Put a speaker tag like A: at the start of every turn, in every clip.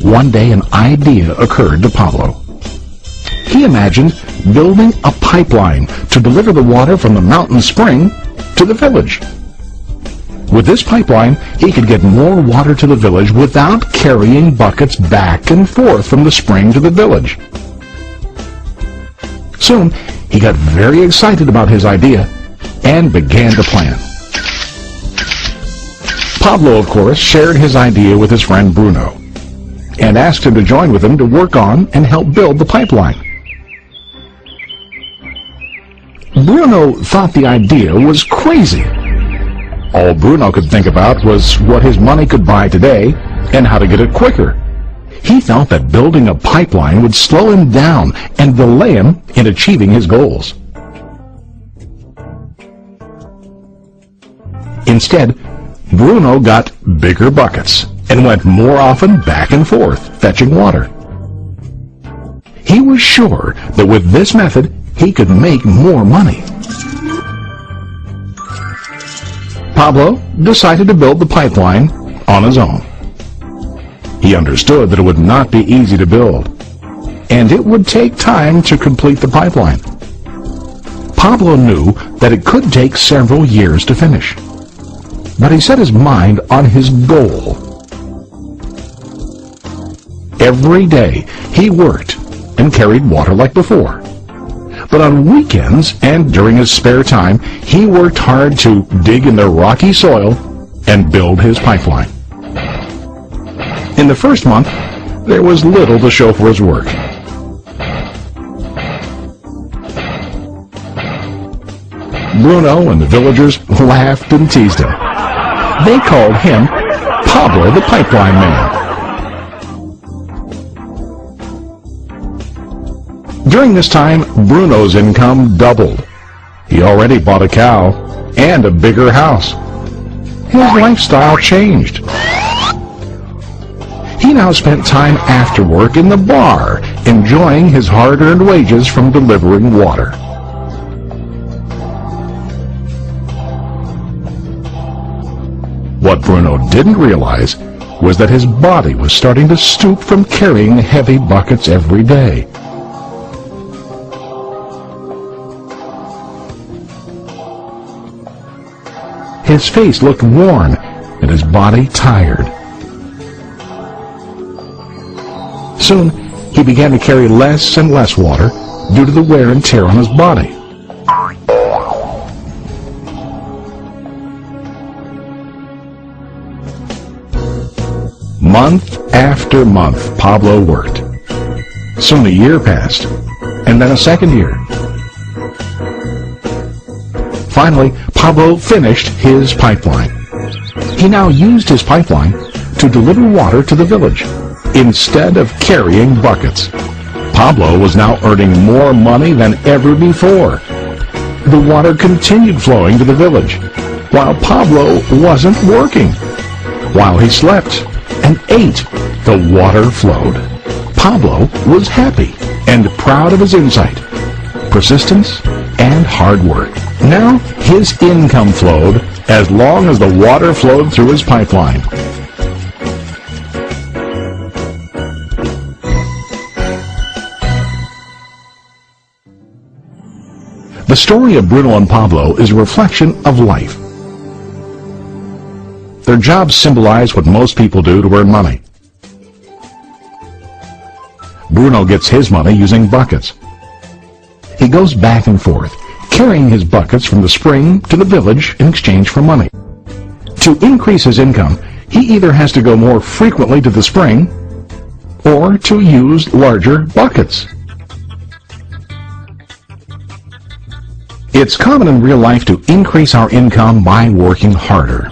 A: One day an idea occurred to Pablo. He imagined building a pipeline to deliver the water from the mountain spring to the village. With this pipeline, he could get more water to the village without carrying buckets back and forth from the spring to the village. Soon, he got very excited about his idea and began to plan. Pablo, of course, shared his idea with his friend Bruno and asked him to join with him to work on and help build the pipeline. Bruno thought the idea was crazy. All Bruno could think about was what his money could buy today and how to get it quicker. He felt that building a pipeline would slow him down and delay him in achieving his goals. Instead, Bruno got bigger buckets and went more often back and forth, fetching water. He was sure that with this method, he could make more money. Pablo decided to build the pipeline on his own. He understood that it would not be easy to build, and it would take time to complete the pipeline. Pablo knew that it could take several years to finish, but he set his mind on his goal. Every day he worked and carried water like before. But on weekends and during his spare time, he worked hard to dig in the rocky soil and build his pipeline. In the first month, there was little to show for his work. Bruno and the villagers laughed and teased him. They called him Pablo the Pipeline Man. During this time, Bruno's income doubled. He already bought a cow and a bigger house. His lifestyle changed. He now spent time after work in the bar, enjoying his hard-earned wages from delivering water. What Bruno didn't realize was that his body was starting to stoop from carrying heavy buckets every day. His face looked worn and his body tired. Soon, he began to carry less and less water due to the wear and tear on his body. Month after month, Pablo worked. Soon a year passed, and then a second year. Finally, Pablo finished his pipeline. He now used his pipeline to deliver water to the village instead of carrying buckets. Pablo was now earning more money than ever before. The water continued flowing to the village, while Pablo wasn't working. While he slept and ate, the water flowed. Pablo was happy and proud of his insight, persistence, and hard work. Now his income flowed as long as the water flowed through his pipeline. The story of Bruno and Pablo is a reflection of life. Their jobs symbolize what most people do to earn money. Bruno gets his money using buckets. He goes back and forth, carrying his buckets from the spring to the village in exchange for money. To increase his income, he either has to go more frequently to the spring or to use larger buckets. It's common in real life to increase our income by working harder.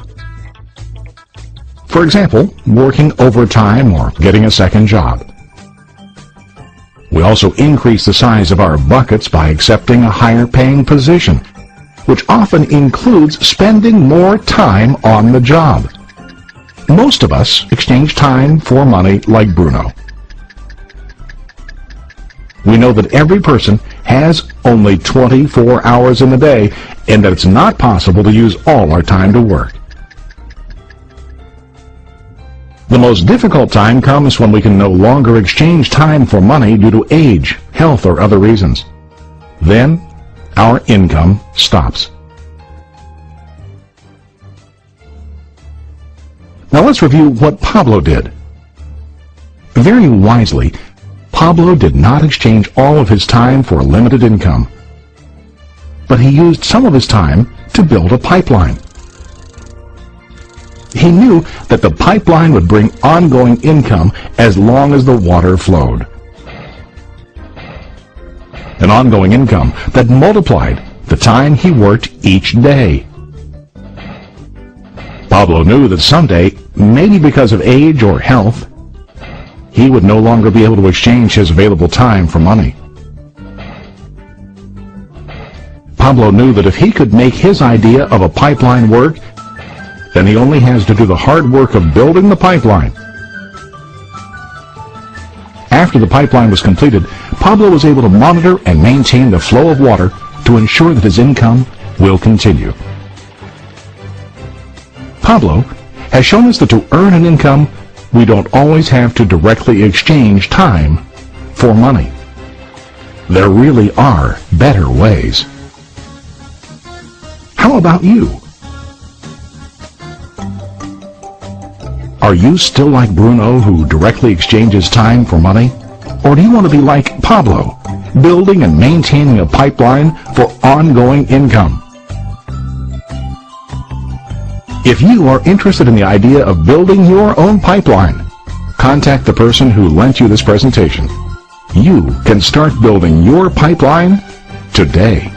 A: For example, working overtime or getting a second job. We also increase the size of our buckets by accepting a higher paying position, which often includes spending more time on the job. Most of us exchange time for money like Bruno. We know that every person has only 24 hours in the day and that it's not possible to use all our time to work. The most difficult time comes when we can no longer exchange time for money due to age, health, or other reasons. Then, our income stops. Now let's review what Pablo did. Very wisely, Pablo did not exchange all of his time for a limited income, but he used some of his time to build a pipeline. He knew that the pipeline would bring ongoing income as long as the water flowed. An ongoing income that multiplied the time he worked each day. Pablo knew that someday, maybe because of age or health, he would no longer be able to exchange his available time for money. Pablo knew that if he could make his idea of a pipeline work, then he only has to do the hard work of building the pipeline. After the pipeline was completed, Pablo was able to monitor and maintain the flow of water to ensure that his income will continue. Pablo has shown us that to earn an income, we don't always have to directly exchange time for money. There really are better ways. How about you? Are you still like Bruno, who directly exchanges time for money? Or do you want to be like Pablo, building and maintaining a pipeline for ongoing income? If you are interested in the idea of building your own pipeline, contact the person who lent you this presentation. You can start building your pipeline today.